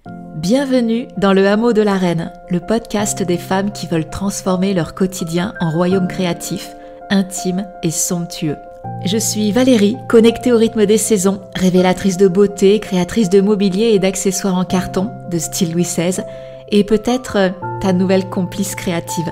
Bienvenue dans le hameau de la Reine, le podcast des femmes qui veulent transformer leur quotidien en royaume créatif, intime et somptueux. Je suis Valérie, connectée au rythme des saisons, révélatrice de beauté, créatrice de mobilier et d'accessoires en carton, de style Louis XVI, et peut-être ta nouvelle complice créative.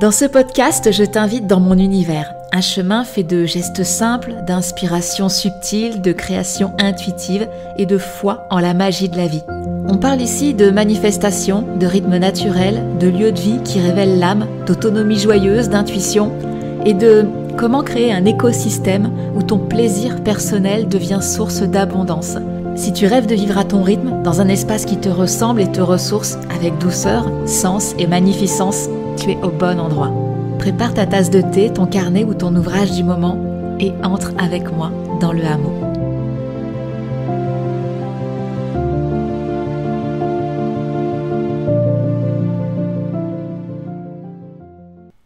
Dans ce podcast, je t'invite dans mon univers, un chemin fait de gestes simples, d'inspiration subtile, de création intuitive et de foi en la magie de la vie. On parle ici de manifestation, de rythme naturel, de lieu de vie qui révèle l'âme, d'autonomie joyeuse, d'intuition et de comment créer un écosystème où ton plaisir personnel devient source d'abondance. Si tu rêves de vivre à ton rythme, dans un espace qui te ressemble et te ressource avec douceur, sens et magnificence, tu es au bon endroit. Prépare ta tasse de thé, ton carnet ou ton ouvrage du moment et entre avec moi dans le hameau.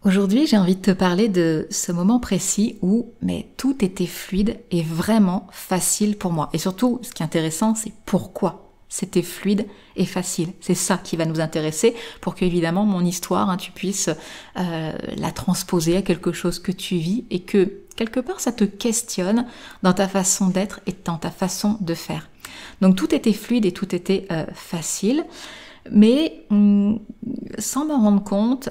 Aujourd'hui, j'ai envie de te parler de ce moment précis où tout était fluide et vraiment facile pour moi. Et surtout, ce qui est intéressant, c'est pourquoi c'était fluide et facile. C'est ça qui va nous intéresser pour que, évidemment, mon histoire, tu puisses la transposer à quelque chose que tu vis et que, quelque part, ça te questionne dans ta façon d'être et dans ta façon de faire. Donc, tout était fluide et tout était facile, mais sans m'en rendre compte,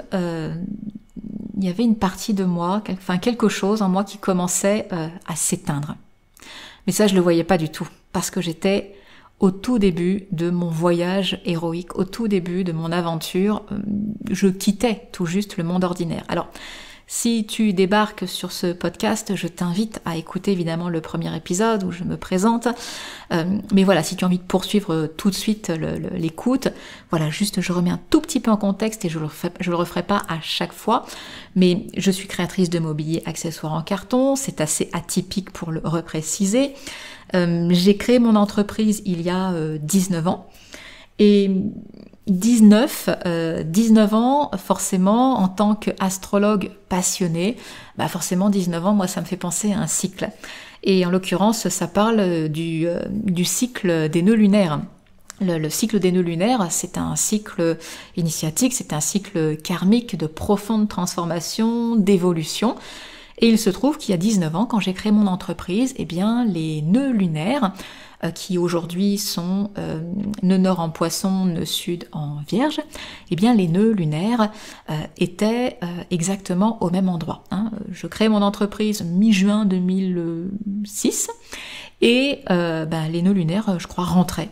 il y avait une partie de moi, quelque chose en moi qui commençait à s'éteindre. Mais ça, je le voyais pas du tout, parce que j'étais au tout début de mon voyage héroïque, au tout début de mon aventure. Je quittais tout juste le monde ordinaire. Alors, si tu débarques sur ce podcast, je t'invite à écouter évidemment le premier épisode où je me présente. Mais voilà, si tu as envie de poursuivre tout de suite l'écoute, voilà, juste je remets un tout petit peu en contexte et je le referai pas à chaque fois. Mais je suis créatrice de mobilier accessoires en carton, c'est assez atypique pour le repréciser. J'ai créé mon entreprise il y a 19 ans. Et 19 ans, forcément, en tant qu'astrologue passionnée, forcément 19 ans, moi ça me fait penser à un cycle. Et en l'occurrence, ça parle du cycle des nœuds lunaires. Le cycle des nœuds lunaires, c'est un cycle initiatique, c'est un cycle karmique de profonde transformation, d'évolution. Et il se trouve qu'il y a 19 ans, quand j'ai créé mon entreprise, les nœuds lunaires, qui aujourd'hui sont nœud nord en poisson, nœud sud en vierge, les nœuds lunaires étaient exactement au même endroit. Je crée mon entreprise mi-juin 2006 et les nœuds lunaires, je crois, rentraient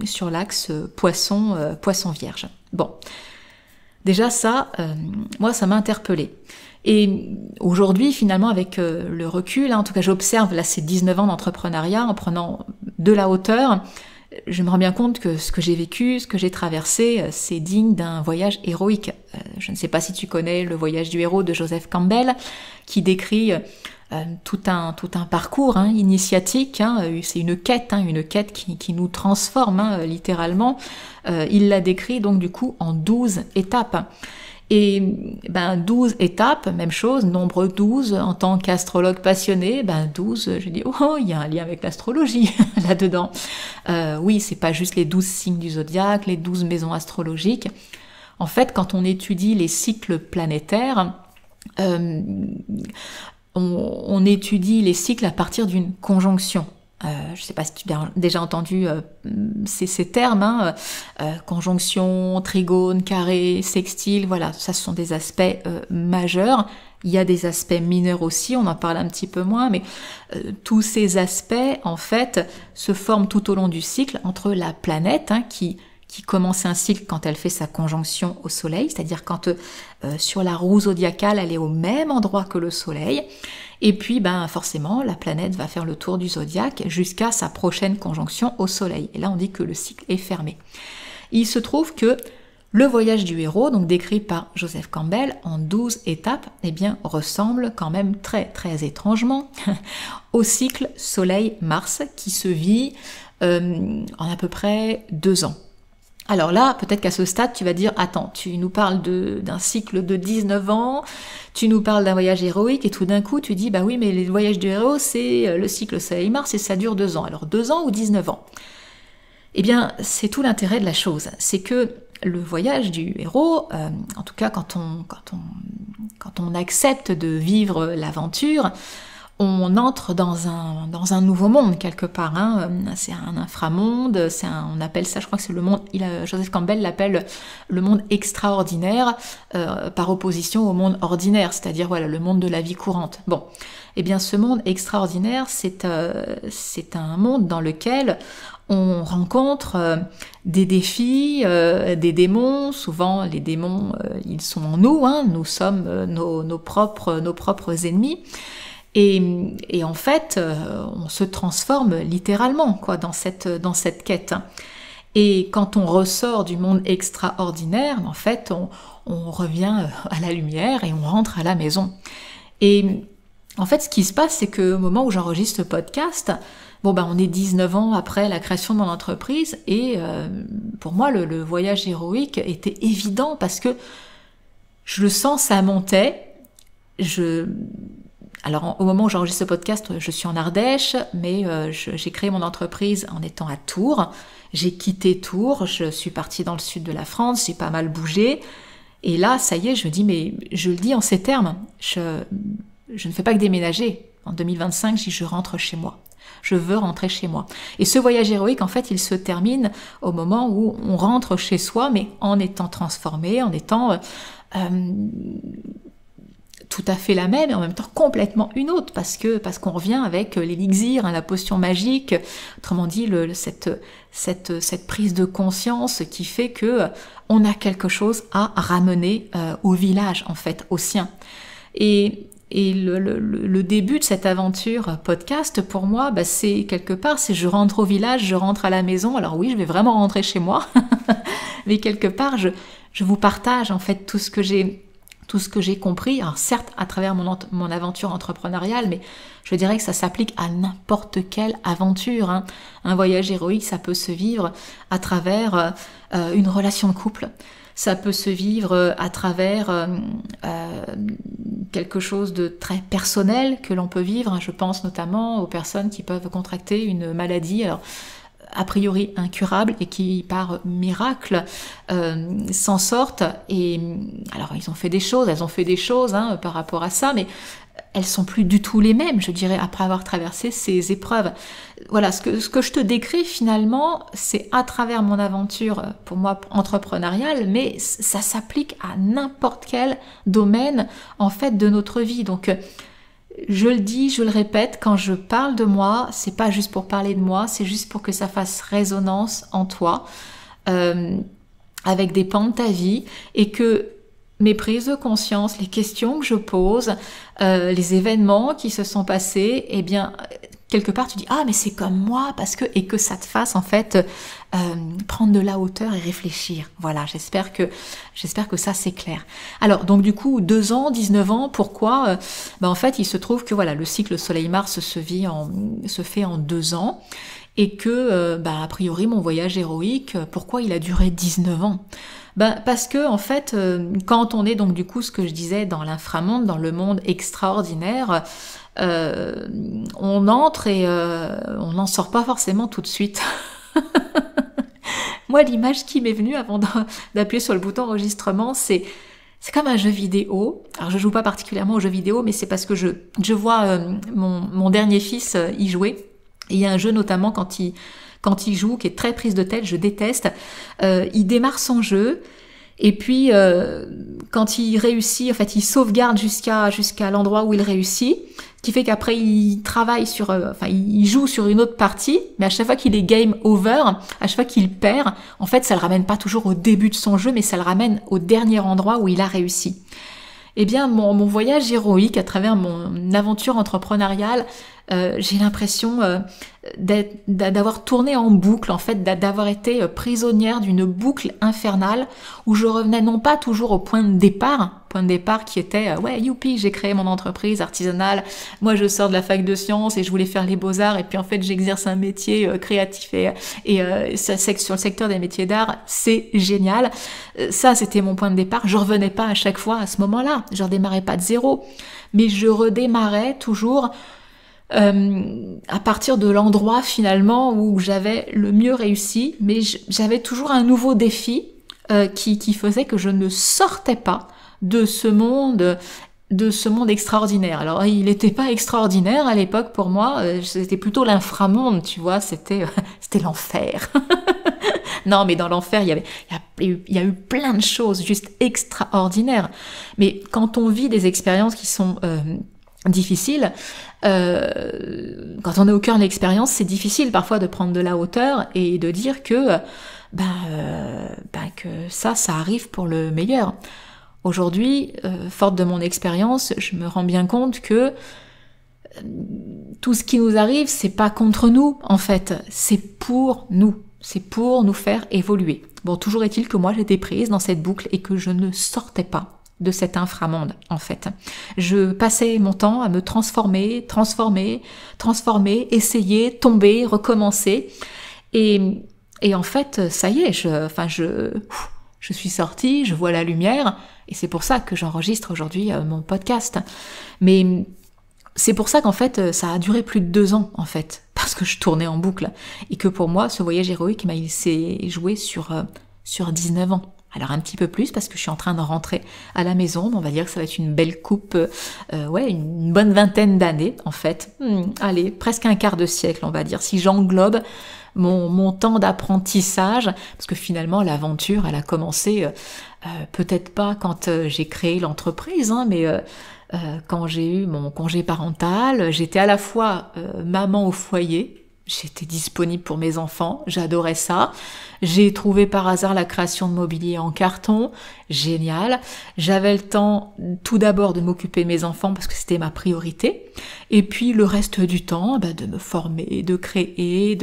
sur l'axe poisson vierge. Bon, déjà ça, moi ça m'a interpellée. Et aujourd'hui, finalement, avec le recul, en tout cas j'observe là ces 19 ans d'entrepreneuriat en prenant de la hauteur, je me rends bien compte que ce que j'ai vécu, ce que j'ai traversé, c'est digne d'un voyage héroïque. Je ne sais pas si tu connais le voyage du héros de Joseph Campbell, qui décrit tout un parcours initiatique, c'est une quête qui nous transforme littéralement. Il l'a décrit donc du coup en 12 étapes. Et 12 étapes, même chose, nombre 12, en tant qu'astrologue passionné, 12, je dis, il y a un lien avec l'astrologie là-dedans. Oui, c'est pas juste les 12 signes du zodiaque, les 12 maisons astrologiques. En fait, quand on étudie les cycles planétaires, on étudie les cycles à partir d'une conjonction. Je ne sais pas si tu as déjà entendu ces termes, conjonction, trigone, carré, sextile, voilà, ça ce sont des aspects majeurs. Il y a des aspects mineurs aussi, on en parle un petit peu moins, mais tous ces aspects, en fait, se forment tout au long du cycle entre la planète, qui commence un cycle quand elle fait sa conjonction au Soleil, c'est-à-dire quand sur la roue zodiacale, elle est au même endroit que le Soleil, et puis forcément, la planète va faire le tour du zodiaque jusqu'à sa prochaine conjonction au Soleil. Et là, on dit que le cycle est fermé. Il se trouve que le voyage du héros, donc décrit par Joseph Campbell en 12 étapes, ressemble quand même très très étrangement au cycle Soleil-Mars qui se vit en à peu près 2 ans. Alors là, peut-être qu'à ce stade, tu vas dire, attends, tu nous parles d'un cycle de 19 ans, tu nous parles d'un voyage héroïque, et tout d'un coup, tu dis, oui, mais le voyage du héros, c'est le cycle Soleil-Mars, et ça dure 2 ans. Alors 2 ans ou 19 ans? Eh bien, c'est tout l'intérêt de la chose. C'est que le voyage du héros, en tout cas quand on accepte de vivre l'aventure, on entre dans un nouveau monde quelque part. Hein. C'est un inframonde, on appelle ça, je crois que c'est le monde, Joseph Campbell l'appelle le monde extraordinaire, par opposition au monde ordinaire, c'est-à-dire voilà, le monde de la vie courante. Bon, eh bien ce monde extraordinaire, c'est un monde dans lequel on rencontre des défis, des démons. Souvent, les démons, ils sont en nous, hein. Nous sommes nos propres ennemis. Et en fait, on se transforme littéralement quoi, dans cette quête. Et quand on ressort du monde extraordinaire, en fait, on revient à la lumière et on rentre à la maison. Et en fait, ce qui se passe, c'est qu'au moment où j'enregistre ce podcast, on est 19 ans après la création de mon entreprise et pour moi, le voyage héroïque était évident parce que je le sens, ça montait. Alors, au moment où j'enregistre ce podcast, je suis en Ardèche, mais j'ai créé mon entreprise en étant à Tours. J'ai quitté Tours, je suis partie dans le sud de la France, j'ai pas mal bougé. Et là, ça y est, je me dis, mais je le dis en ces termes, je ne fais pas que déménager. En 2025, je rentre chez moi. Je veux rentrer chez moi. Et ce voyage héroïque, en fait, il se termine au moment où on rentre chez soi, mais en étant transformé, en étant tout à fait la même et en même temps complètement une autre parce qu'on revient avec l'élixir, hein, la potion magique, autrement dit cette prise de conscience qui fait que on a quelque chose à ramener au village en fait, au sien. Et le début de cette aventure podcast pour moi, c'est quelque part, c'est je rentre au village, je rentre à la maison. Alors oui, je vais vraiment rentrer chez moi, mais quelque part je vous partage en fait tout ce que j'ai compris, alors certes à travers mon aventure entrepreneuriale, mais je dirais que ça s'applique à n'importe quelle aventure. Hein. Un voyage héroïque, ça peut se vivre à travers une relation de couple, ça peut se vivre à travers quelque chose de très personnel que l'on peut vivre. Je pense notamment aux personnes qui peuvent contracter une maladie, alors a priori incurable et qui par miracle s'en sortent. Et alors elles ont fait des choses hein, par rapport à ça, mais elles sont plus du tout les mêmes, je dirais, après avoir traversé ces épreuves. Voilà, ce que je te décris finalement, c'est à travers mon aventure, pour moi, entrepreneuriale, mais ça s'applique à n'importe quel domaine, en fait, de notre vie. Donc, je le dis, je le répète, quand je parle de moi, c'est pas juste pour parler de moi, c'est juste pour que ça fasse résonance en toi, avec des pans de ta vie, et que mes prises de conscience, les questions que je pose, les événements qui se sont passés, eh bien, quelque part tu dis « Ah, mais c'est comme moi !» et que ça te fasse en fait prendre de la hauteur et réfléchir. Voilà, j'espère que ça c'est clair. Alors, donc du coup, 2 ans, 19 ans, pourquoi en fait, il se trouve que voilà, le cycle Soleil-Mars se fait en 2 ans, et que, a priori, mon voyage héroïque, pourquoi il a duré 19 ans ? Parce que en fait, quand on est donc du coup ce que je disais dans l'inframonde, dans le monde extraordinaire, on entre et on n'en sort pas forcément tout de suite. Moi, l'image qui m'est venue avant d'appuyer sur le bouton enregistrement, c'est comme un jeu vidéo. Alors je joue pas particulièrement aux jeux vidéo, mais c'est parce que je vois mon dernier fils y jouer. Et il y a un jeu notamment quand il joue, qui est très prise de tête, je déteste. Il démarre son jeu, et puis quand il réussit, en fait, il sauvegarde jusqu'à l'endroit où il réussit, qui fait qu'après il travaille il joue sur une autre partie, mais à chaque fois qu'il est game over, à chaque fois qu'il perd, en fait, ça le ramène pas toujours au début de son jeu, mais ça le ramène au dernier endroit où il a réussi. Eh bien, mon voyage héroïque à travers mon aventure entrepreneuriale, j'ai l'impression d'avoir tourné en boucle, en fait, d'avoir été prisonnière d'une boucle infernale où je revenais non pas toujours au point de départ qui était ouais, youpi, j'ai créé mon entreprise artisanale, moi je sors de la fac de sciences et je voulais faire les beaux-arts, et puis en fait j'exerce un métier créatif et sur le secteur des métiers d'art, c'est génial. Ça, c'était mon point de départ. Je revenais pas à chaque fois à ce moment-là, je redémarrais pas de zéro, mais je redémarrais toujours à partir de l'endroit finalement où j'avais le mieux réussi, mais j'avais toujours un nouveau défi qui faisait que je ne sortais pas de ce monde extraordinaire. Alors il n'était pas extraordinaire à l'époque pour moi, c'était plutôt l'inframonde, tu vois, c'était l'enfer. Non, mais dans l'enfer, il y a eu plein de choses juste extraordinaires. Mais quand on vit des expériences qui sont difficiles, quand on est au cœur de l'expérience, c'est difficile parfois de prendre de la hauteur et de dire que que ça arrive pour le meilleur. Aujourd'hui, forte de mon expérience, je me rends bien compte que tout ce qui nous arrive, c'est pas contre nous, en fait, c'est pour nous. C'est pour nous faire évoluer. Bon, toujours est-il que moi, j'étais prise dans cette boucle et que je ne sortais pas de cet inframonde, en fait. Je passais mon temps à me transformer, essayer, tomber, recommencer. Et en fait, ça y est, je suis sortie, je vois la lumière, et c'est pour ça que j'enregistre aujourd'hui mon podcast. Mais c'est pour ça qu'en fait, ça a duré plus de 2 ans, en fait, parce que je tournais en boucle. Et que pour moi, ce voyage héroïque, il s'est joué sur 19 ans. Alors un petit peu plus, parce que je suis en train de rentrer à la maison, mais on va dire que ça va être une belle coupe, une bonne vingtaine d'années, en fait. Allez, presque un quart de siècle, on va dire, si j'englobe mon temps d'apprentissage, parce que finalement, l'aventure, elle a commencé, peut-être pas quand j'ai créé l'entreprise, mais quand j'ai eu mon congé parental, j'étais à la fois maman au foyer, j'étais disponible pour mes enfants, j'adorais ça. J'ai trouvé par hasard la création de mobilier en carton, génial. J'avais le temps tout d'abord de m'occuper de mes enfants parce que c'était ma priorité, et puis le reste du temps de me former, de créer,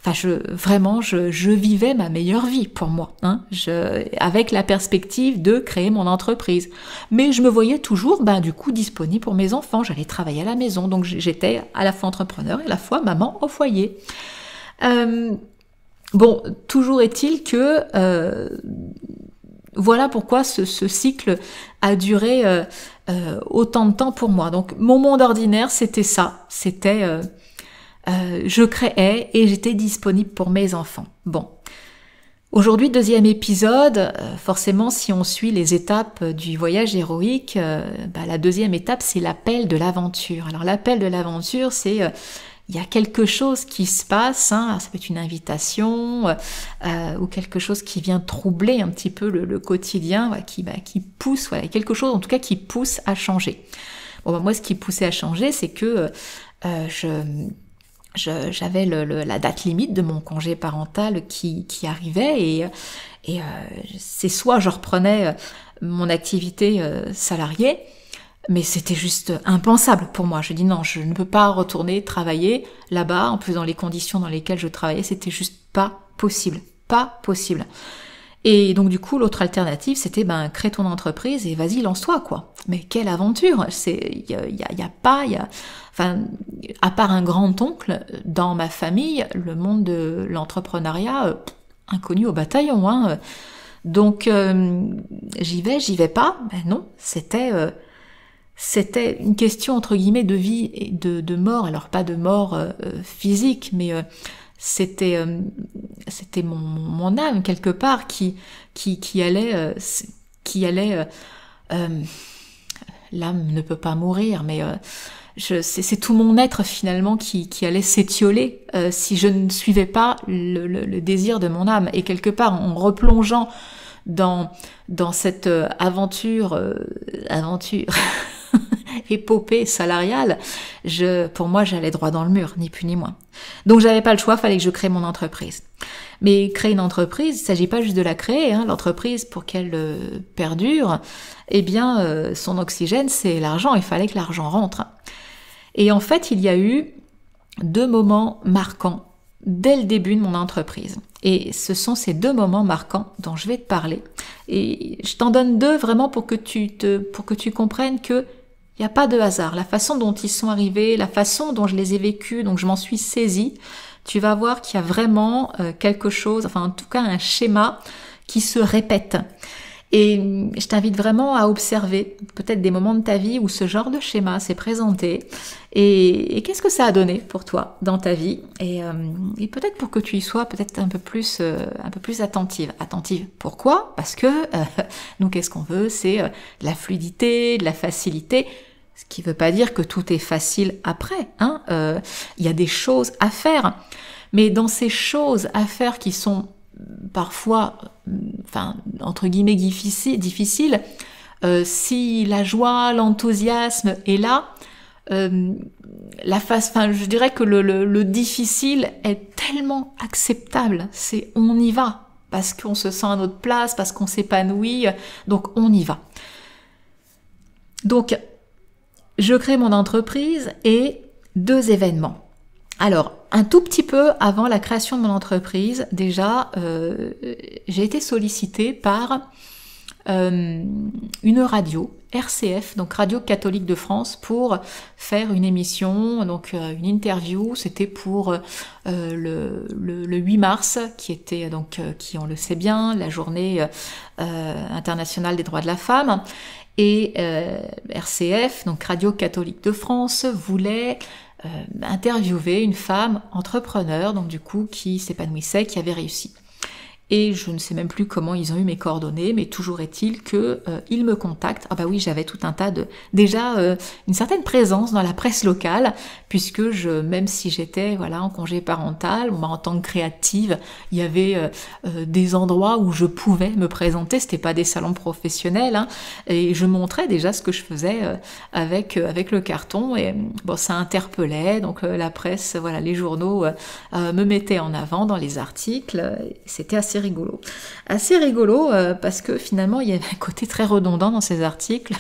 je vivais ma meilleure vie pour moi, avec la perspective de créer mon entreprise. Mais je me voyais toujours du coup disponible pour mes enfants, j'allais travailler à la maison, donc j'étais à la fois entrepreneur et à la fois maman au foyer. Bon, toujours est-il que voilà pourquoi ce cycle a duré autant de temps pour moi. Donc mon monde ordinaire, c'était ça, c'était je créais et j'étais disponible pour mes enfants. Bon, aujourd'hui, 2e épisode, forcément si on suit les étapes du voyage héroïque, la 2e étape c'est l'appel de l'aventure. Alors l'appel de l'aventure c'est... il y a quelque chose qui se passe, ça peut être une invitation ou quelque chose qui vient troubler un petit peu le quotidien, qui pousse, quelque chose en tout cas qui pousse à changer. Bon, moi ce qui poussait à changer, c'est que j'avais la date limite de mon congé parental qui arrivait et c'est soit je reprenais mon activité salariée, mais c'était juste impensable pour moi. Je dis non, je ne peux pas retourner travailler là-bas, en plus dans les conditions dans lesquelles je travaillais, c'était juste pas possible. Pas possible. Et donc du coup, l'autre alternative, c'était crée ton entreprise et vas-y, lance-toi, quoi. Mais quelle aventure! À part un grand-oncle, dans ma famille, le monde de l'entrepreneuriat, inconnu au bataillon, Donc j'y vais pas? Non, c'était une question entre guillemets de vie et de mort, alors pas de mort physique, mais c'était mon âme quelque part qui allait l'âme ne peut pas mourir, mais c'est tout mon être finalement qui allait s'étioler si je ne suivais pas le désir de mon âme. Et quelque part en replongeant dans cette aventure épopée salariale, pour moi j'allais droit dans le mur, ni plus ni moins. Donc j'avais pas le choix, fallait que je crée mon entreprise. Mais créer une entreprise, il s'agit pas juste de la créer, l'entreprise pour qu'elle perdure, son oxygène c'est l'argent, il fallait que l'argent rentre. Et en fait il y a eu 2 moments marquants dès le début de mon entreprise. Et ce sont ces 2 moments marquants dont je vais te parler. Et je t'en donne 2 vraiment pour que tu comprennes que il n'y a pas de hasard. La façon dont ils sont arrivés, la façon dont je les ai vécus, donc je m'en suis saisie, tu vas voir qu'il y a vraiment quelque chose, enfin en tout cas un schéma qui se répète. Et je t'invite vraiment à observer peut-être des moments de ta vie où ce genre de schéma s'est présenté et qu'est-ce que ça a donné pour toi dans ta vie et peut-être pour que tu y sois peut-être un peu plus attentive. Attentive. Pourquoi? Parce que nous, qu'est-ce qu'on veut? C'est de la fluidité, de la facilité. Ce qui ne veut pas dire que tout est facile après. Hein. Y a des choses à faire. Mais dans ces choses à faire qui sont parfois, enfin, entre guillemets, difficiles, si la joie, l'enthousiasme est là, je dirais que le difficile est tellement acceptable. C'est on y va, parce qu'on se sent à notre place, parce qu'on s'épanouit, donc on y va. Donc, je crée mon entreprise et 2 événements. Alors, un tout petit peu avant la création de mon entreprise, déjà, j'ai été sollicitée par une radio, RCF, donc Radio Catholique de France, pour faire une émission, donc une interview. C'était pour le 8 mars, qui était donc, qui on le sait bien, la journée internationale des droits de la femme. Et RCF, donc Radio Catholique de France, voulait interviewer une femme entrepreneur, donc du coup qui s'épanouissait, qui avait réussi. Et je ne sais même plus comment ils ont eu mes coordonnées, mais toujours est-il que ils me contactent. Ah bah oui, j'avais tout un tas de... Déjà, une certaine présence dans la presse locale, puisque même si j'étais en congé parental, en tant que créative, il y avait des endroits où je pouvais me présenter, c'était pas des salons professionnels, hein, et je montrais déjà ce que je faisais avec le carton, et bon, ça interpellait, donc la presse, les journaux me mettaient en avant dans les articles, c'était assez rigolo. Assez rigolo parce que finalement il y avait un côté très redondant dans ces articles.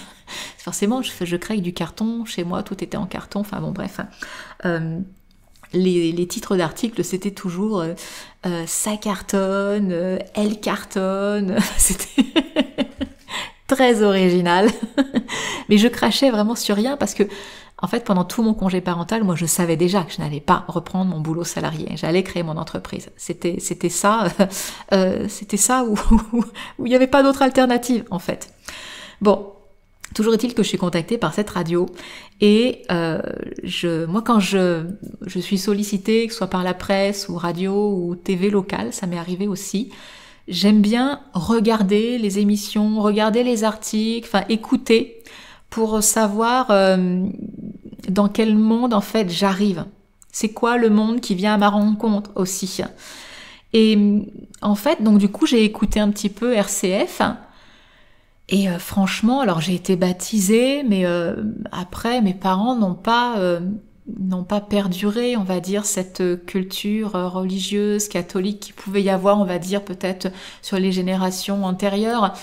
Forcément je crée du carton, chez moi tout était en carton, enfin bon bref. Les titres d'articles c'était toujours ça cartonne, elle cartonne, c'était très original. Mais je crachais vraiment sur rien parce que en fait, pendant tout mon congé parental, moi, je savais déjà que je n'allais pas reprendre mon boulot salarié. J'allais créer mon entreprise. C'était ça où il n'y avait pas d'autre alternative, en fait. Bon, toujours est-il que je suis contactée par cette radio et moi, quand je suis sollicitée, que ce soit par la presse ou radio ou TV locale, ça m'est arrivé aussi. J'aime bien regarder les émissions, regarder les articles, écouter pour savoir dans quel monde en fait j'arrive. C'est quoi le monde qui vient à ma rencontre aussi. Et en fait, donc du coup, j'ai écouté un petit peu RCF. Et franchement, alors j'ai été baptisée, mais après, mes parents n'ont pas perduré, on va dire, cette culture religieuse, catholique qui pouvait y avoir, on va dire, peut-être sur les générations antérieures.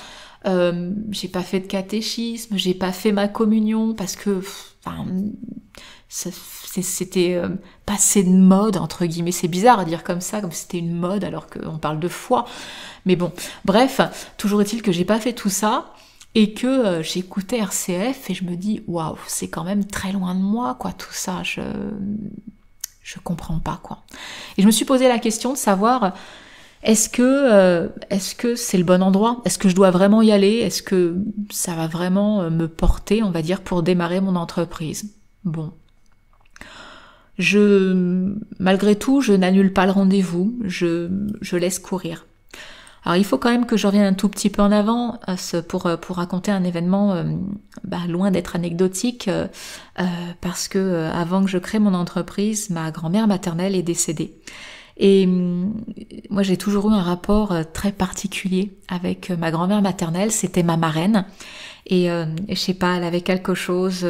J'ai pas fait de catéchisme, j'ai pas fait ma communion parce que c'était passé de mode entre guillemets. C'est bizarre à dire comme ça, comme si c'était une mode alors qu'on parle de foi. Mais bon, bref, toujours est-il que j'ai pas fait tout ça et que j'écoutais RCF et je me dis waouh, c'est quand même très loin de moi quoi tout ça. Je comprends pas quoi. Et je me suis posé la question de savoir est-ce que c'est le bon endroit? Est-ce que je dois vraiment y aller? Est-ce que ça va vraiment me porter, on va dire, pour démarrer mon entreprise? Bon. Malgré tout, je n'annule pas le rendez-vous, je laisse courir. Alors il faut quand même que je revienne un tout petit peu en avant pour raconter un événement loin d'être anecdotique parce que avant que je crée mon entreprise, ma grand-mère maternelle est décédée. Et moi j'ai toujours eu un rapport très particulier avec ma grand-mère maternelle, c'était ma marraine et je sais pas, elle avait quelque chose,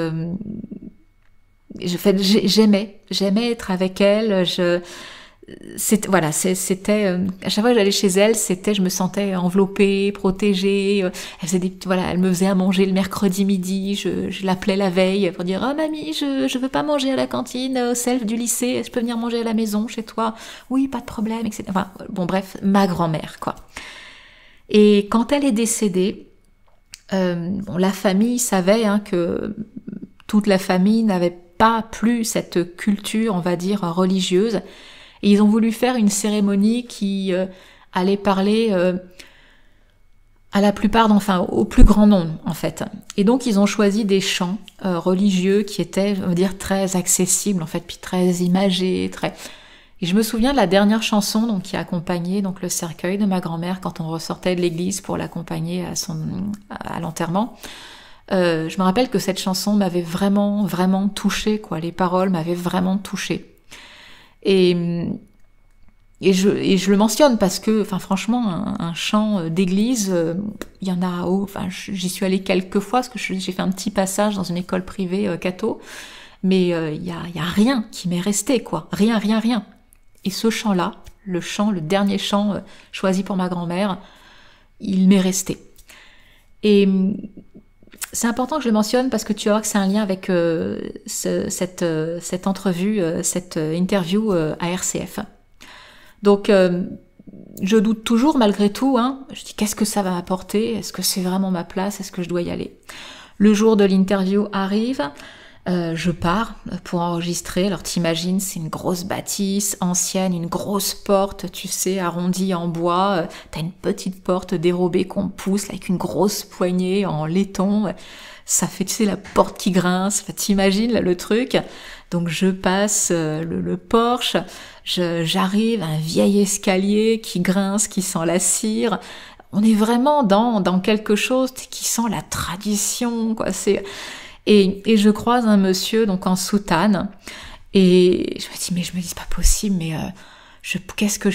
j'aimais être avec elle, c'était à chaque fois que j'allais chez elle, je me sentais enveloppée, protégée. Elle me faisait à manger le mercredi midi. Je l'appelais la veille pour dire oh mamie, je veux pas manger à la cantine au self du lycée. Je peux venir manger à la maison chez toi? Oui, pas de problème, etc. Enfin, bon bref, ma grand-mère quoi. Et quand elle est décédée, la famille savait que toute la famille n'avait pas plus cette culture, on va dire religieuse. Et ils ont voulu faire une cérémonie qui allait parler à la plupart, enfin au plus grand nombre en fait. Et donc ils ont choisi des chants religieux qui étaient, on va dire, très accessibles en fait, puis très imagés, très... Et je me souviens de la dernière chanson donc, qui accompagnait donc, le cercueil de ma grand-mère quand on ressortait de l'église pour l'accompagner à l'enterrement. Je me rappelle que cette chanson m'avait vraiment, vraiment touchée, quoi. Les paroles m'avaient vraiment touchée. Et je le mentionne parce que, enfin, franchement, un chant d'église, il y en a, enfin, j'y suis allée quelques fois parce que j'ai fait un petit passage dans une école privée catho, mais il y a rien qui m'est resté, quoi. Rien, rien, rien. Et ce chant-là, le dernier chant choisi pour ma grand-mère, il m'est resté. Et c'est important que je le mentionne parce que tu vas voir que c'est un lien avec cette entrevue, cette interview à RCF. Donc, je doute toujours malgré tout. Hein. Je dis, qu'est-ce que ça va m'apporter? Est-ce que c'est vraiment ma place? Est-ce que je dois y aller? Le jour de l'interview arrive. Je pars pour enregistrer. Alors t'imagines, c'est une grosse bâtisse ancienne, une grosse porte, tu sais, arrondie en bois. T'as une petite porte dérobée qu'on pousse avec une grosse poignée en laiton. Ça fait, tu sais, la porte qui grince. Enfin, t'imagines là, le truc. Donc je passe le porche. J'arrive à un vieil escalier qui grince, qui sent la cire. On est vraiment dans quelque chose qui sent la tradition, quoi. Et je croise un monsieur donc en soutane et je me dis c'est pas possible, mais qu'est-ce que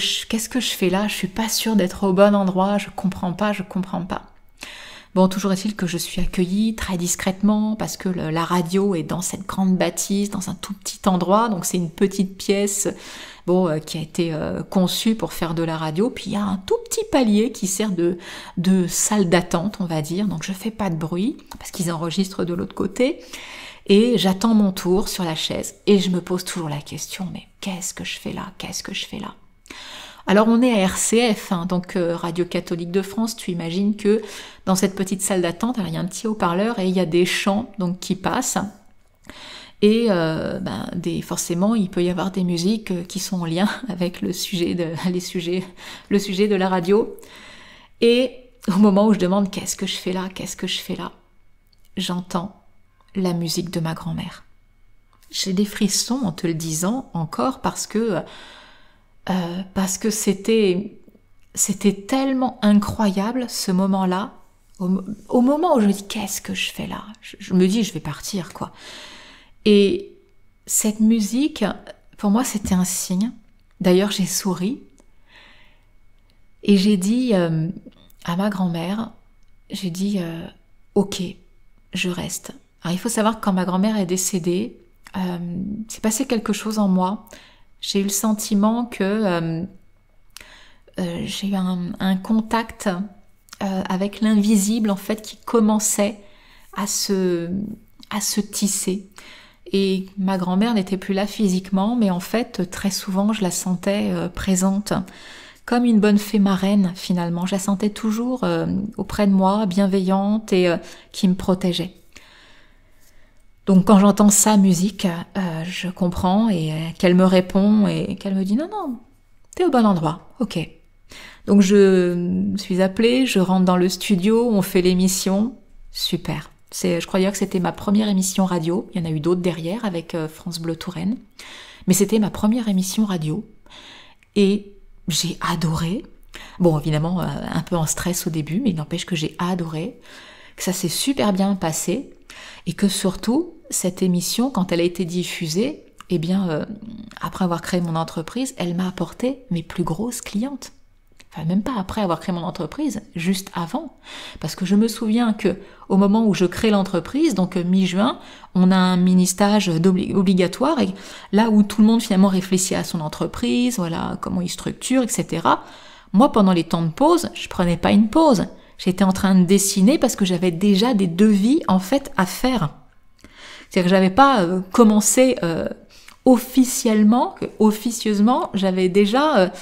je fais là? Je suis pas sûre d'être au bon endroit, je comprends pas. Bon, toujours est-il que je suis accueillie très discrètement parce que la radio est dans cette grande bâtisse, dans un tout petit endroit, donc c'est une petite pièce qui a été conçue pour faire de la radio. Puis il y a un tout petit palier qui sert de salle d'attente, on va dire, donc je fais pas de bruit parce qu'ils enregistrent de l'autre côté. Et j'attends mon tour sur la chaise et je me pose toujours la question, mais qu'est-ce que je fais là? Alors on est à RCF, hein, donc Radio Catholique de France. Tu imagines que dans cette petite salle d'attente, il y a un petit haut-parleur et il y a des chants donc qui passent. Et forcément, il peut y avoir des musiques qui sont en lien avec le sujet de la radio. Et au moment où je demande qu'est-ce que je fais là, j'entends la musique de ma grand-mère. J'ai des frissons en te le disant encore parce que c'était tellement incroyable ce moment-là. Au moment où je me dis qu'est-ce que je fais là, je me dis je vais partir quoi. Et cette musique, pour moi c'était un signe. D'ailleurs j'ai souri et j'ai dit à ma grand-mère, j'ai dit ok, je reste. Alors il faut savoir que quand ma grand-mère est décédée, s'est passé quelque chose en moi. J'ai eu le sentiment que j'ai eu un contact avec l'invisible en fait qui commençait à se tisser. Et ma grand-mère n'était plus là physiquement, mais en fait très souvent je la sentais présente, comme une bonne fée marraine finalement. Je la sentais toujours auprès de moi, bienveillante et qui me protégeait. Donc quand j'entends sa musique, je comprends et qu'elle me répond et qu'elle me dit non, t'es au bon endroit, ok. Donc je suis appelée, je rentre dans le studio, on fait l'émission, super. Je croyais que c'était ma première émission radio, il y en a eu d'autres derrière avec France Bleu Touraine, mais c'était ma première émission radio et j'ai adoré. Bon évidemment un peu en stress au début, mais il n'empêche que j'ai adoré, que ça s'est super bien passé et que surtout cette émission, quand elle a été diffusée, eh bien, après avoir créé mon entreprise, elle m'a apporté mes plus grosses clientes. Enfin, même pas après avoir créé mon entreprise, juste avant. Parce que je me souviens que au moment où je crée l'entreprise, donc mi-juin, on a un mini-stage obligatoire, et là où tout le monde finalement réfléchit à son entreprise, voilà, comment il structure, etc. Moi, pendant les temps de pause, je prenais pas une pause. J'étais en train de dessiner parce que j'avais déjà des devis, en fait, à faire. C'est-à-dire que j'avais pas commencé officieusement, officieusement, j'avais déjà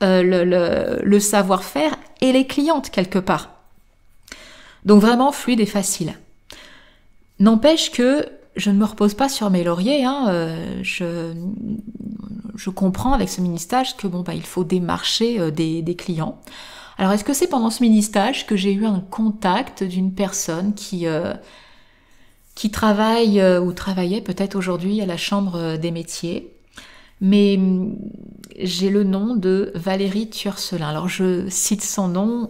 le savoir-faire et les clientes quelque part. Donc vraiment fluide et facile. N'empêche que je ne me repose pas sur mes lauriers. Je comprends avec ce mini-stage que il faut démarcher des clients. Alors, est-ce que c'est pendant ce mini-stage que j'ai eu un contact d'une personne qui travaille ou travaillait peut-être aujourd'hui à la Chambre des métiers, mais j'ai le nom de Valérie Tuercelin. Alors je cite son nom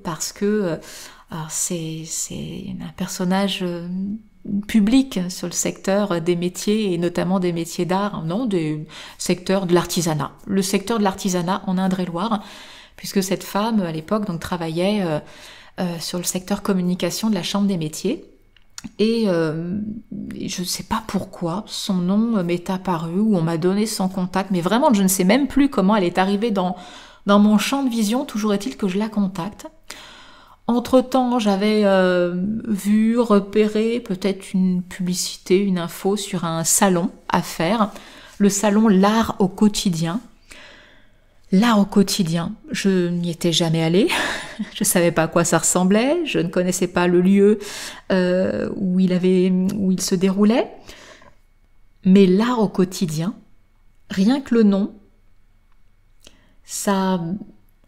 parce que c'est un personnage public sur le secteur des métiers et notamment des métiers d'art, non, des secteurs de l'artisanat. Le secteur de l'artisanat en Indre-et-Loire, puisque cette femme à l'époque donc travaillait sur le secteur communication de la Chambre des métiers. Et je ne sais pas pourquoi, son nom m'est apparu, ou on m'a donné son contact, mais vraiment je ne sais même plus comment elle est arrivée dans mon champ de vision, toujours est-il que je la contacte. Entre-temps, j'avais vu, repéré peut-être une publicité, une info sur un salon à faire, le salon L'Art au quotidien. L'art au quotidien, je n'y étais jamais allée, je savais pas à quoi ça ressemblait, je ne connaissais pas le lieu où il se déroulait, mais l'art au quotidien, rien que le nom, ça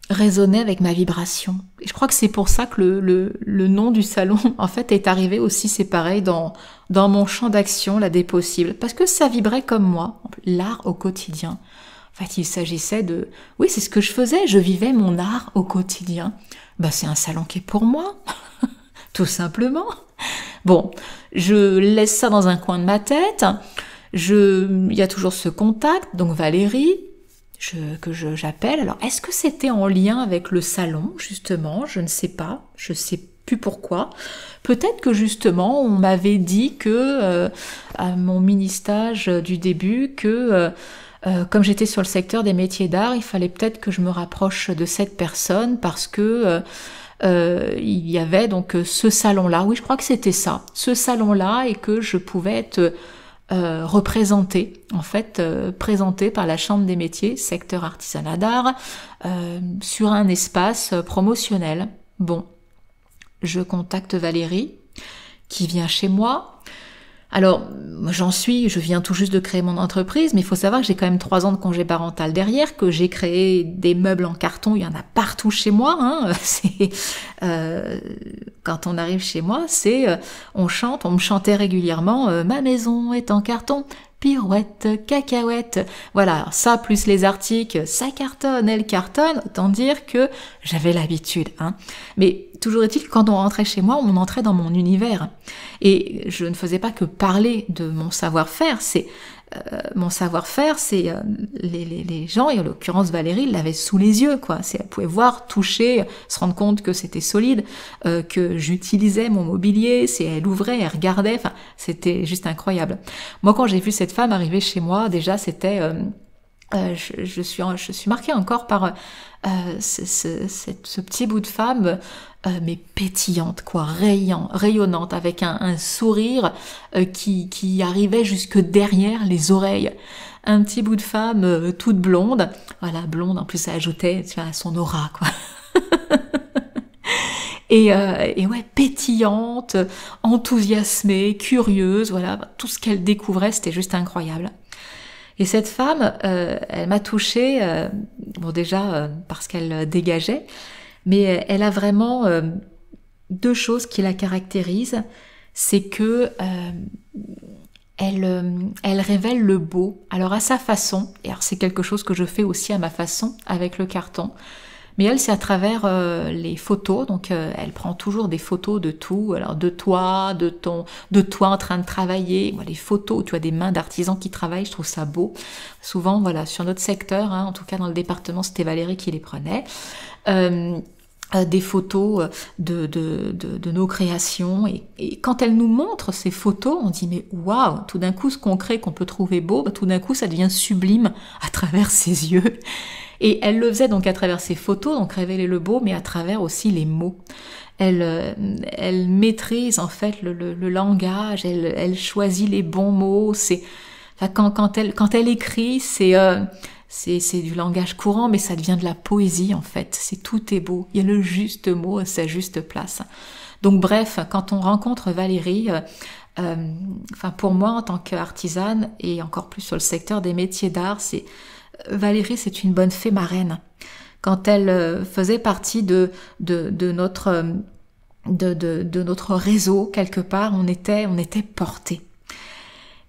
résonnait avec ma vibration. Et je crois que c'est pour ça que le nom du salon, en fait, est arrivé aussi, c'est pareil, dans mon champ d'action, là, des possibles, parce que ça vibrait comme moi, l'art au quotidien. En fait, il s'agissait de... Oui, c'est ce que je faisais, je vivais mon art au quotidien. Bah, c'est un salon qui est pour moi, tout simplement. Bon, je laisse ça dans un coin de ma tête. Il y a toujours ce contact, donc Valérie, que j'appelle. Alors, est-ce que c'était en lien avec le salon, justement? Je ne sais pas, je sais plus pourquoi. Peut-être que justement, on m'avait dit que, à mon mini-stage du début, que... comme j'étais sur le secteur des métiers d'art, il fallait peut-être que je me rapproche de cette personne parce que il y avait donc ce salon-là. Oui, je crois que c'était ça, ce salon-là, et que je pouvais être représentée, en fait, présentée par la Chambre des métiers, secteur artisanat d'art, sur un espace promotionnel. Bon, je contacte Valérie, qui vient chez moi. Alors, je viens tout juste de créer mon entreprise, mais il faut savoir que j'ai quand même 3 ans de congé parental derrière, que j'ai créé des meubles en carton, il y en a partout chez moi, hein. Quand on arrive chez moi, on me chantait régulièrement ma maison est en carton, pirouette, cacahuète. Voilà, ça plus les articles, ça cartonne, elle cartonne, autant dire que j'avais l'habitude, hein. Mais toujours est-il que quand on rentrait chez moi, on entrait dans mon univers. Et je ne faisais pas que parler de mon savoir-faire, les gens, et en l'occurrence Valérie, l'avaient sous les yeux, quoi. Elle pouvait voir, toucher, se rendre compte que c'était solide, que j'utilisais mon mobilier, elle ouvrait, elle regardait, enfin, c'était juste incroyable. Moi, quand j'ai vu cette femme arriver chez moi, déjà, c'était... je suis marquée encore par ce petit bout de femme, mais pétillante, quoi, rayonnante, avec un sourire qui arrivait jusque derrière les oreilles. Un petit bout de femme toute blonde, voilà, blonde, en plus ça ajoutait, tu vois, à son aura, quoi. Et ouais, pétillante, enthousiasmée, curieuse, voilà, tout ce qu'elle découvrait, c'était juste incroyable. Et cette femme, elle m'a touchée, bon déjà parce qu'elle dégageait, mais elle a vraiment 2 choses qui la caractérisent. C'est que elle révèle le beau, alors à sa façon, et alors c'est quelque chose que je fais aussi à ma façon avec le carton. Mais elle, c'est à travers les photos, donc elle prend toujours des photos de tout, alors de toi, de toi en train de travailler, voilà, les photos, tu vois, des mains d'artisans qui travaillent, je trouve ça beau. Souvent, voilà, sur notre secteur, hein, en tout cas dans le département, c'était Valérie qui les prenait. Des photos de nos créations, et quand elle nous montre ces photos, on dit mais waouh, tout d'un coup ce qu'on crée, qu'on peut trouver beau, bah, tout d'un coup ça devient sublime à travers ses yeux. Et elle le faisait donc à travers ses photos, donc révéler le beau, mais à travers aussi les mots. Elle maîtrise en fait le langage, elle choisit les bons mots. Enfin, quand elle écrit, c'est du langage courant, mais ça devient de la poésie en fait. Tout est beau. Il y a le juste mot à sa juste place. Donc bref, quand on rencontre Valérie, enfin pour moi en tant qu'artisane et encore plus sur le secteur des métiers d'art, Valérie, c'est une bonne fée marraine. quand elle faisait partie de notre réseau quelque part, on était portés.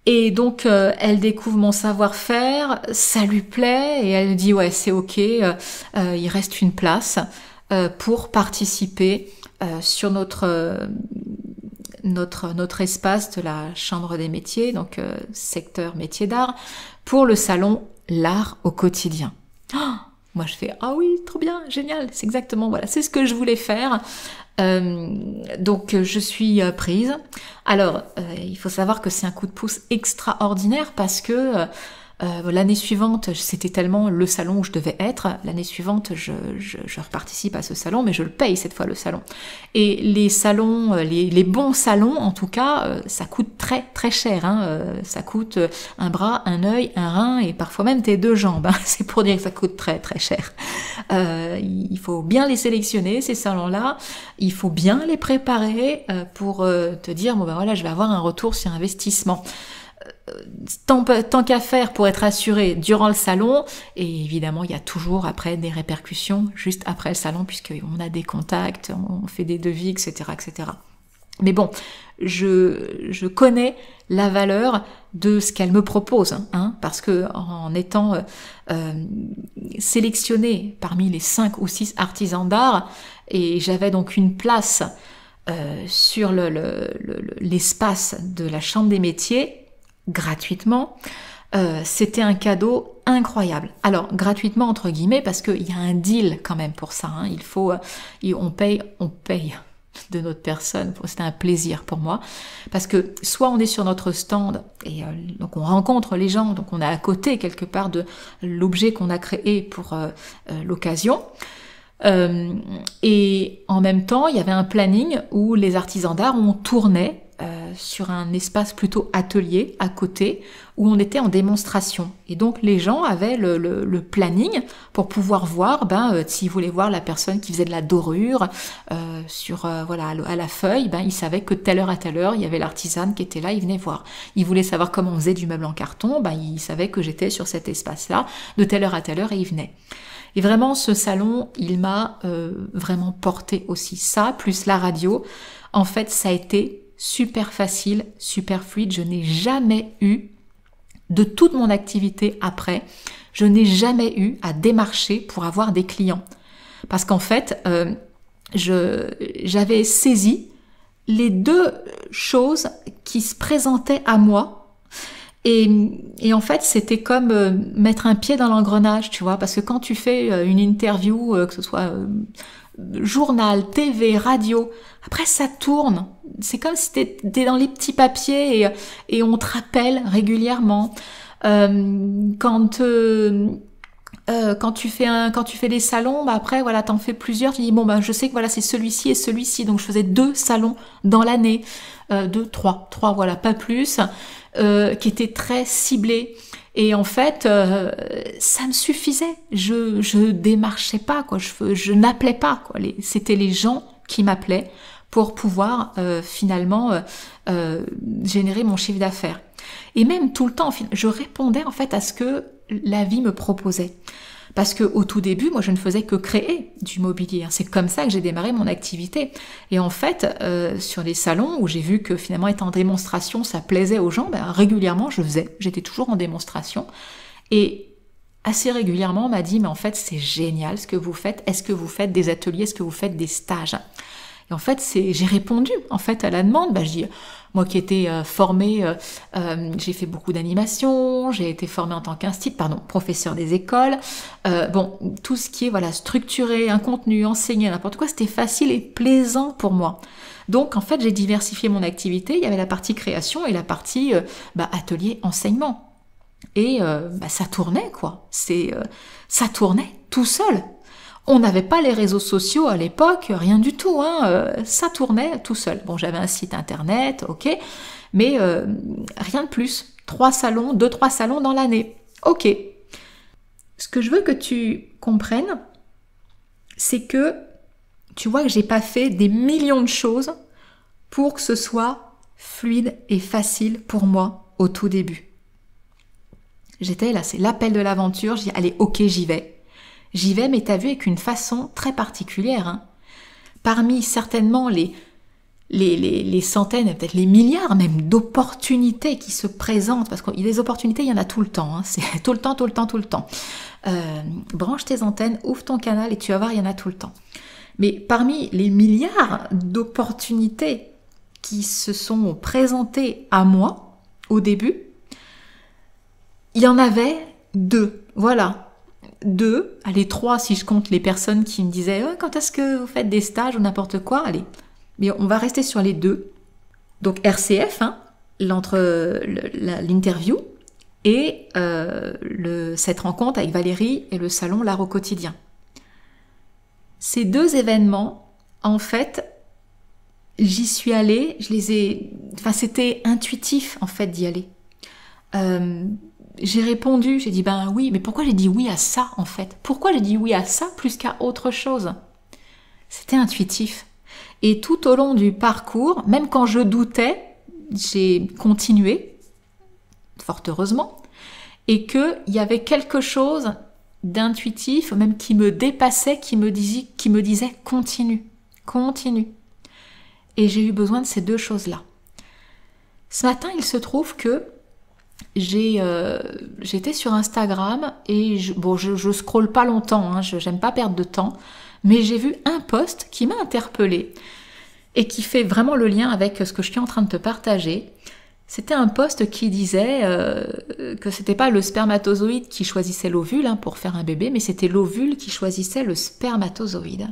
Et donc elle découvre mon savoir-faire, ça lui plaît et elle dit ouais c'est ok, il reste une place pour participer sur notre espace de la Chambre des métiers, donc secteur métier d'art, pour le salon L'art au quotidien. Oh, moi je fais ah oui trop bien, génial, c'est exactement voilà, c'est ce que je voulais faire. Donc je suis prise. Alors il faut savoir que c'est un coup de pouce extraordinaire parce que l'année suivante, c'était tellement le salon où je devais être. L'année suivante, je reparticipe à ce salon, mais je le paye cette fois le salon. Et les salons, les bons salons, en tout cas, ça coûte très très cher. Hein. Ça coûte un bras, un œil, un rein et parfois même tes 2 jambes. Hein. C'est pour dire que ça coûte très très cher. Il faut bien les sélectionner ces salons-là. Il faut bien les préparer pour te dire bon ben voilà, je vais avoir un retour sur investissement. Tant qu'à faire pour être assuré durant le salon, et évidemment il y a toujours après des répercussions juste après le salon puisqu'on a des contacts, on fait des devis, etc. etc. Mais bon, je connais la valeur de ce qu'elle me propose, hein, parce que en étant sélectionnée parmi les 5 ou 6 artisans d'art, et j'avais donc une place sur l'espace de la Chambre des métiers, gratuitement, c'était un cadeau incroyable. Alors gratuitement entre guillemets parce qu'il y a un deal quand même pour ça. Hein. On paye de notre personne. C'était un plaisir pour moi parce que soit on est sur notre stand et donc on rencontre les gens, donc on est à côté quelque part de l'objet qu'on a créé pour l'occasion. Et en même temps, il y avait un planning où les artisans d'art on tournait sur un espace plutôt atelier à côté où on était en démonstration et donc les gens avaient le planning pour pouvoir voir s'ils voulaient voir la personne qui faisait de la dorure voilà à la feuille, ils savaient que telle heure à telle heure il y avait l'artisane qui était là, ils venaient voir. Ils voulaient savoir comment on faisait du meuble en carton, ils savaient que j'étais sur cet espace là de telle heure à telle heure et ils venaient. Et vraiment ce salon il m'a vraiment porté aussi ça plus la radio. En fait ça a été super facile, super fluide. Je n'ai jamais eu, de toute mon activité après, je n'ai jamais eu à démarcher pour avoir des clients. Parce qu'en fait, j'avais saisi les 2 choses qui se présentaient à moi. Et en fait, c'était comme mettre un pied dans l'engrenage, tu vois. Parce que quand tu fais une interview, que ce soit journal, TV, radio, après ça tourne. C'est comme si t'es dans les petits papiers et on te rappelle régulièrement. Quand tu fais des salons, après voilà, t'en fais plusieurs, tu dis bon je sais que voilà c'est celui-ci et celui-ci, donc je faisais 2 salons dans l'année, 2, 3 voilà, pas plus, qui étaient très ciblés. Et en fait, ça me suffisait. Je démarchais pas, quoi. Je n'appelais pas, quoi. C'était les gens qui m'appelaient pour pouvoir finalement générer mon chiffre d'affaires. Et même tout le temps, je répondais en fait à ce que la vie me proposait. Parce que au tout début, moi, je ne faisais que créer du mobilier. C'est comme ça que j'ai démarré mon activité. Et en fait, sur les salons où j'ai vu que finalement être en démonstration, ça plaisait aux gens, régulièrement, j'étais toujours en démonstration. Et assez régulièrement, on m'a dit, mais en fait, c'est génial ce que vous faites. Est-ce que vous faites des ateliers? Est-ce que vous faites des stages? Et en fait, j'ai répondu en fait à la demande. Je dis, moi qui étais formée, j'ai fait beaucoup d'animation, j'ai été formée en tant professeur des écoles. Tout ce qui est voilà structuré, un contenu, enseigner, n'importe quoi, c'était facile et plaisant pour moi. Donc en fait, j'ai diversifié mon activité. Il y avait la partie création et la partie atelier, enseignement. Et ça tournait quoi. Ça tournait tout seul. On n'avait pas les réseaux sociaux à l'époque, rien du tout, hein. Ça tournait tout seul. Bon, j'avais un site internet, ok, mais rien de plus. 2-3 salons dans l'année, ok. Ce que je veux que tu comprennes, c'est que tu vois que j'ai pas fait des millions de choses pour que ce soit fluide et facile pour moi au tout début. J'étais là, c'est l'appel de l'aventure, je dis allez, ok, j'y vais. J'y vais, mais t'as vu, avec une façon très particulière. Hein. Parmi certainement les centaines, peut-être les milliards même d'opportunités qui se présentent, parce que les opportunités, il y en a tout le temps, hein, c'est tout le temps, tout le temps, tout le temps. Branche tes antennes, ouvre ton canal et tu vas voir, il y en a tout le temps. Mais parmi les milliards d'opportunités qui se sont présentées à moi au début, il y en avait 2, voilà. 2, allez 3 si je compte les personnes qui me disaient quand est-ce que vous faites des stages ou n'importe quoi, allez. Mais on va rester sur les 2. Donc RCF, hein, l'interview et cette rencontre avec Valérie et le salon L'Art au quotidien. Ces 2 événements, en fait, j'y suis allée, c'était intuitif en fait d'y aller. J'ai répondu, j'ai dit ben oui, mais pourquoi j'ai dit oui à ça en fait? Pourquoi j'ai dit oui à ça plus qu'à autre chose? C'était intuitif. Et tout au long du parcours, même quand je doutais, j'ai continué, fort heureusement, et qu'il y avait quelque chose d'intuitif, même qui me dépassait, qui me disait continue, continue. Et j'ai eu besoin de ces 2 choses-là. Ce matin, il se trouve que j'étais sur Instagram et je scrolle pas longtemps, hein, j'aime pas perdre de temps, mais j'ai vu un post qui m'a interpellée et qui fait vraiment le lien avec ce que je suis en train de te partager. C'était un post qui disait que c'était pas le spermatozoïde qui choisissait l'ovule hein, pour faire un bébé, mais c'était l'ovule qui choisissait le spermatozoïde.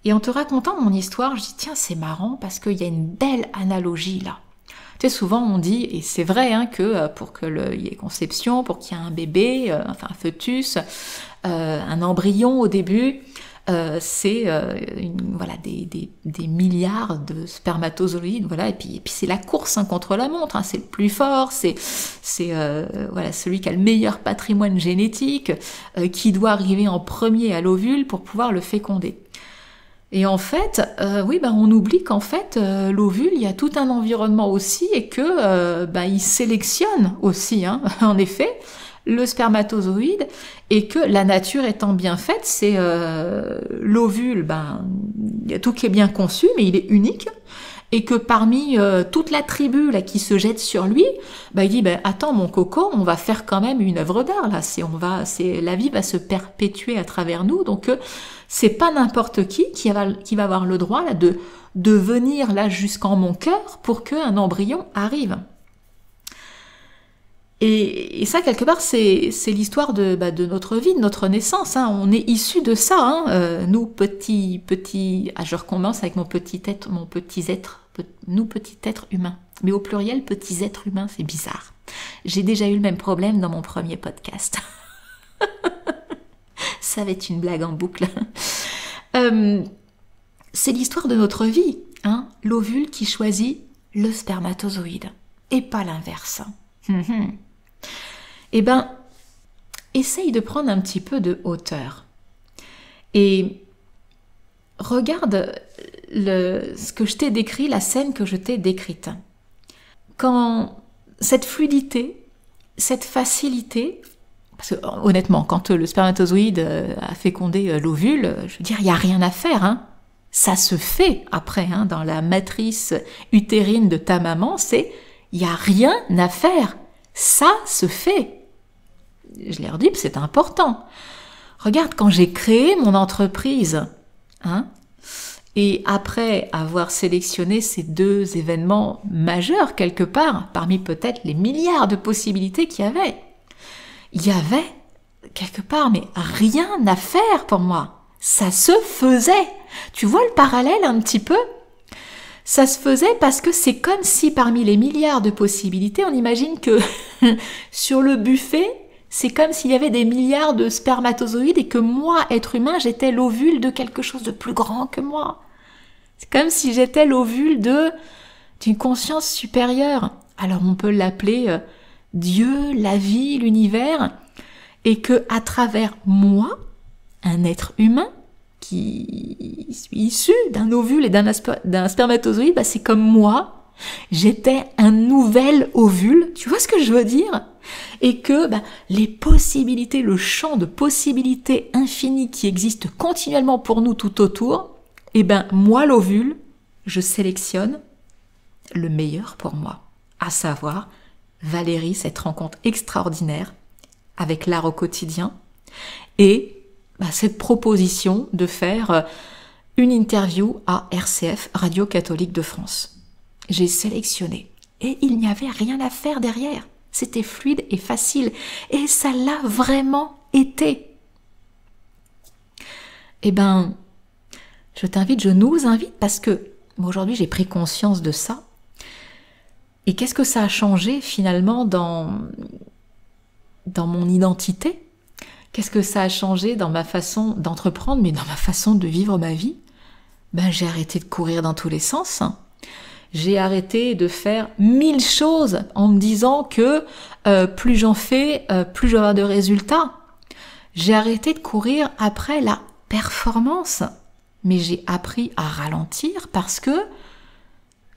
Et en te racontant mon histoire, je dis tiens, c'est marrant parce qu'il y a une belle analogie là. Tu sais, souvent on dit, et c'est vrai, hein, que pour qu'il y ait conception, pour qu'il y ait un bébé, enfin un fœtus, un embryon au début, c'est voilà, des milliards de spermatozoïdes, voilà, et puis c'est la course hein, contre la montre, hein, c'est le plus fort, c'est voilà, celui qui a le meilleur patrimoine génétique, qui doit arriver en premier à l'ovule pour pouvoir le féconder. Et en fait, oui, on oublie qu'en fait, l'ovule, il y a tout un environnement aussi et que il sélectionne aussi, hein, en effet, le spermatozoïde et que la nature étant bien faite, c'est l'ovule, il y a tout qui est bien conçu, mais il est unique. Et que parmi toute la tribu là qui se jette sur lui, il dit attends mon coco, on va faire quand même une œuvre d'art là, la vie va se perpétuer à travers nous, donc c'est pas n'importe qui va avoir le droit là de venir là jusqu'en mon cœur pour qu'un embryon arrive. Et ça, quelque part, c'est l'histoire de notre vie, de notre naissance. Hein. On est issus de ça, hein. Nous petits, je recommence avec nous petits êtres humains. Mais au pluriel, petits êtres humains, c'est bizarre. J'ai déjà eu le même problème dans mon premier podcast. Ça va être une blague en boucle. C'est l'histoire de notre vie, hein. L'ovule qui choisit le spermatozoïde, et pas l'inverse. Eh essaye de prendre un petit peu de hauteur et regarde ce que je t'ai décrit, la scène que je t'ai décrite. Quand cette fluidité, cette facilité, parce que honnêtement, quand le spermatozoïde a fécondé l'ovule, je veux dire, il n'y a rien à faire, hein. Ça se fait après, hein, dans la matrice utérine de ta maman, il n'y a rien à faire. Ça se fait. Je l'ai redit, c'est important. Regarde, quand j'ai créé mon entreprise, hein, et après avoir sélectionné ces 2 événements majeurs quelque part, parmi peut-être les milliards de possibilités qu'il y avait quelque part, mais rien à faire pour moi. Ça se faisait. Tu vois le parallèle un petit peu ? Ça se faisait parce que c'est comme si parmi les milliards de possibilités, on imagine que sur le buffet, c'est comme s'il y avait des milliards de spermatozoïdes et que moi, être humain, j'étais l'ovule de quelque chose de plus grand que moi. C'est comme si j'étais l'ovule d'une conscience supérieure. Alors on peut l'appeler Dieu, la vie, l'univers, et que à travers moi, un être humain, qui suis issu d'un ovule et d'un spermatozoïde, c'est comme moi, j'étais un nouvel ovule. Tu vois ce que je veux dire ? et que les possibilités, le champ de possibilités infinies qui existe continuellement pour nous tout autour, moi l'ovule, je sélectionne le meilleur pour moi, à savoir Valérie, cette rencontre extraordinaire avec l'art au quotidien et cette proposition de faire une interview à RCF, Radio Catholique de France. J'ai sélectionné et il n'y avait rien à faire derrière. C'était fluide et facile et ça l'a vraiment été. Je nous invite parce que aujourd'hui j'ai pris conscience de ça. Et qu'est-ce que ça a changé finalement dans mon identité? Qu'est-ce que ça a changé dans ma façon d'entreprendre, mais dans ma façon de vivre ma vie? J'ai arrêté de courir dans tous les sens. J'ai arrêté de faire 1000 choses en me disant que plus j'en fais, plus j'aurai de résultats. J'ai arrêté de courir après la performance. Mais j'ai appris à ralentir parce que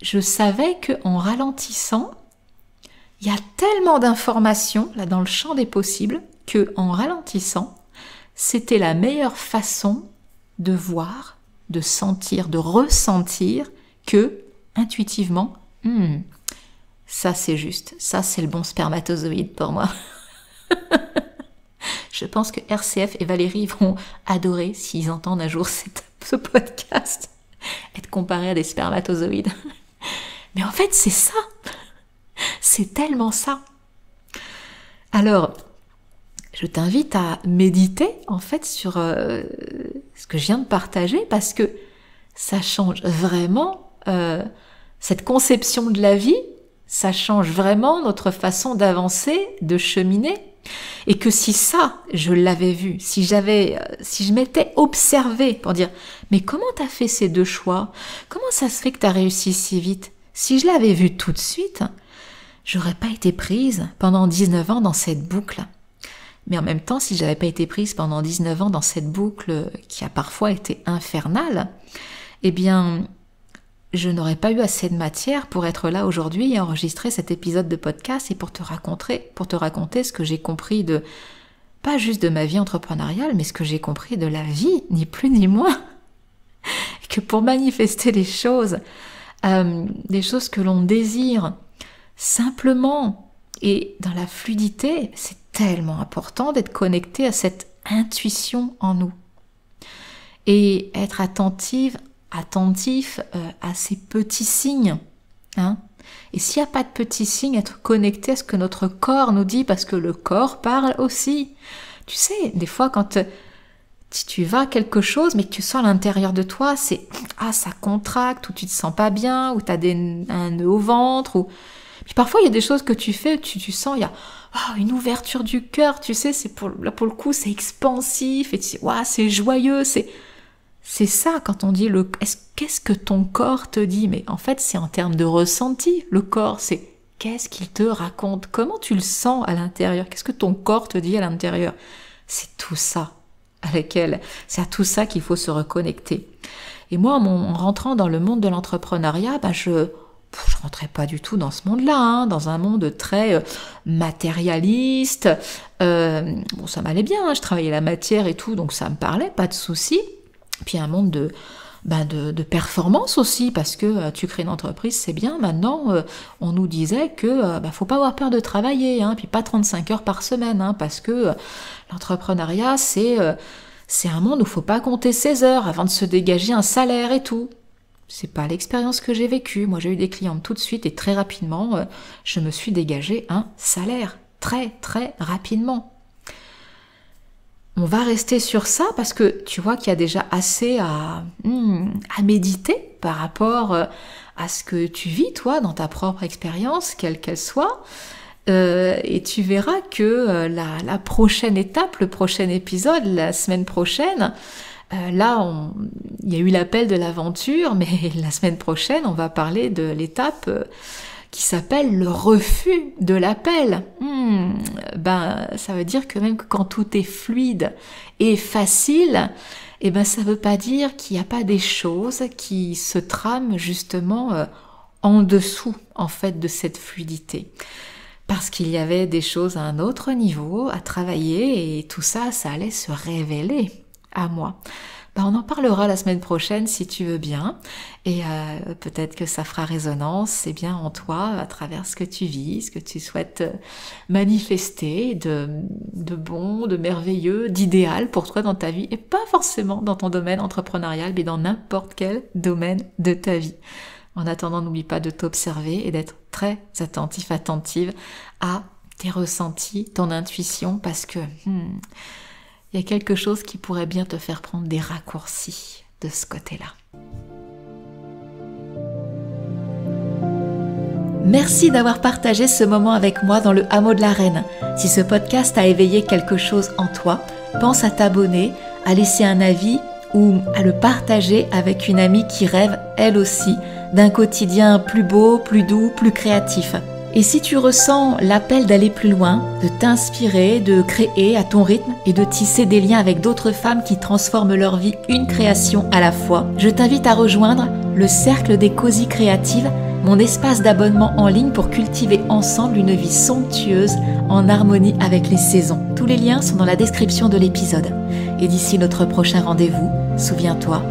je savais qu'en ralentissant, il y a tellement d'informations là dans le champ des possibles qu'en ralentissant, c'était la meilleure façon de voir, de sentir, de ressentir que intuitivement, ça c'est juste, ça c'est le bon spermatozoïde pour moi. Je pense que RCF et Valérie vont adorer s'ils entendent un jour ce podcast être comparé à des spermatozoïdes. Mais en fait, c'est ça. C'est tellement ça. Alors, je t'invite à méditer en fait sur ce que je viens de partager parce que ça change vraiment cette conception de la vie, ça change vraiment notre façon d'avancer, de cheminer. Et que si ça, je l'avais vu, si je m'étais observée pour dire « Mais comment t'as fait ces 2 choix? Comment ça se fait que t'as réussi si vite ?» Si je l'avais vu tout de suite, j'aurais pas été prise pendant 19 ans dans cette boucle. Mais en même temps, si j'avais pas été prise pendant 19 ans dans cette boucle qui a parfois été infernale, je n'aurais pas eu assez de matière pour être là aujourd'hui et enregistrer cet épisode de podcast et pour te raconter ce que j'ai compris pas juste de ma vie entrepreneuriale, mais ce que j'ai compris de la vie, ni plus ni moins. Et que pour manifester des choses que l'on désire simplement et dans la fluidité, c'est tellement important d'être connecté à cette intuition en nous. Et être attentif à ces petits signes. Et s'il n'y a pas de petits signes, être connecté à ce que notre corps nous dit, parce que le corps parle aussi. Tu sais, des fois quand tu vas à quelque chose, mais que tu sens à l'intérieur de toi, c'est ça contracte, ou tu te sens pas bien, ou tu as un nœud au ventre, ou... Puis parfois il y a des choses que tu fais, tu sens, il y a une ouverture du cœur, tu sais, là pour le coup c'est expansif, et tu sais, c'est joyeux, c'est ça quand on dit qu'est-ce que ton corps te dit? Mais en fait, c'est en termes de ressenti. Le corps, c'est qu'est-ce qu'il te raconte? Comment tu le sens à l'intérieur? Qu'est-ce que ton corps te dit à l'intérieur? C'est tout ça c'est à tout ça qu'il faut se reconnecter. Et moi, en rentrant dans le monde de l'entrepreneuriat, je rentrais pas du tout dans ce monde-là, dans un monde très matérialiste. Ça m'allait bien, je travaillais la matière et tout, donc ça me parlait, pas de souci. Puis un monde de performance aussi, parce que tu crées une entreprise, c'est bien. Maintenant, on nous disait que faut pas avoir peur de travailler, puis pas 35 heures par semaine, parce que l'entrepreneuriat, c'est un monde où faut pas compter 16 heures avant de se dégager un salaire et tout. C'est pas l'expérience que j'ai vécue. Moi, j'ai eu des clientes tout de suite et très rapidement, je me suis dégagé un salaire très très rapidement. On va rester sur ça parce que tu vois qu'il y a déjà assez à méditer par rapport à ce que tu vis, toi, dans ta propre expérience, quelle qu'elle soit. Et tu verras que la prochaine étape, le prochain épisode, la semaine prochaine, il y a eu l'appel de l'aventure, mais la semaine prochaine, on va parler de l'étape qui s'appelle le refus de l'appel. Ça veut dire que même quand tout est fluide et facile, ça veut pas dire qu'il n'y a pas des choses qui se trament justement en dessous en fait de cette fluidité. parce qu'il y avait des choses à un autre niveau à travailler et tout ça, ça allait se révéler à moi. On en parlera la semaine prochaine si tu veux bien et peut-être que ça fera résonance en toi à travers ce que tu vis, ce que tu souhaites manifester de bon, de merveilleux, d'idéal pour toi dans ta vie et pas forcément dans ton domaine entrepreneurial mais dans n'importe quel domaine de ta vie. En attendant, n'oublie pas de t'observer et d'être très attentive à tes ressentis, ton intuition parce que il y a quelque chose qui pourrait bien te faire prendre des raccourcis de ce côté-là. Merci d'avoir partagé ce moment avec moi dans le hameau de la Reine. Si ce podcast a éveillé quelque chose en toi, pense à t'abonner, à laisser un avis ou à le partager avec une amie qui rêve, elle aussi, d'un quotidien plus beau, plus doux, plus créatif. Et si tu ressens l'appel d'aller plus loin, de t'inspirer, de créer à ton rythme et de tisser des liens avec d'autres femmes qui transforment leur vie une création à la fois, je t'invite à rejoindre le Cercle des Cosy Créatives, mon espace d'abonnement en ligne pour cultiver ensemble une vie somptueuse en harmonie avec les saisons. Tous les liens sont dans la description de l'épisode. Et d'ici notre prochain rendez-vous, souviens-toi,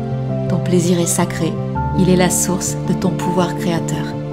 ton plaisir est sacré, il est la source de ton pouvoir créateur.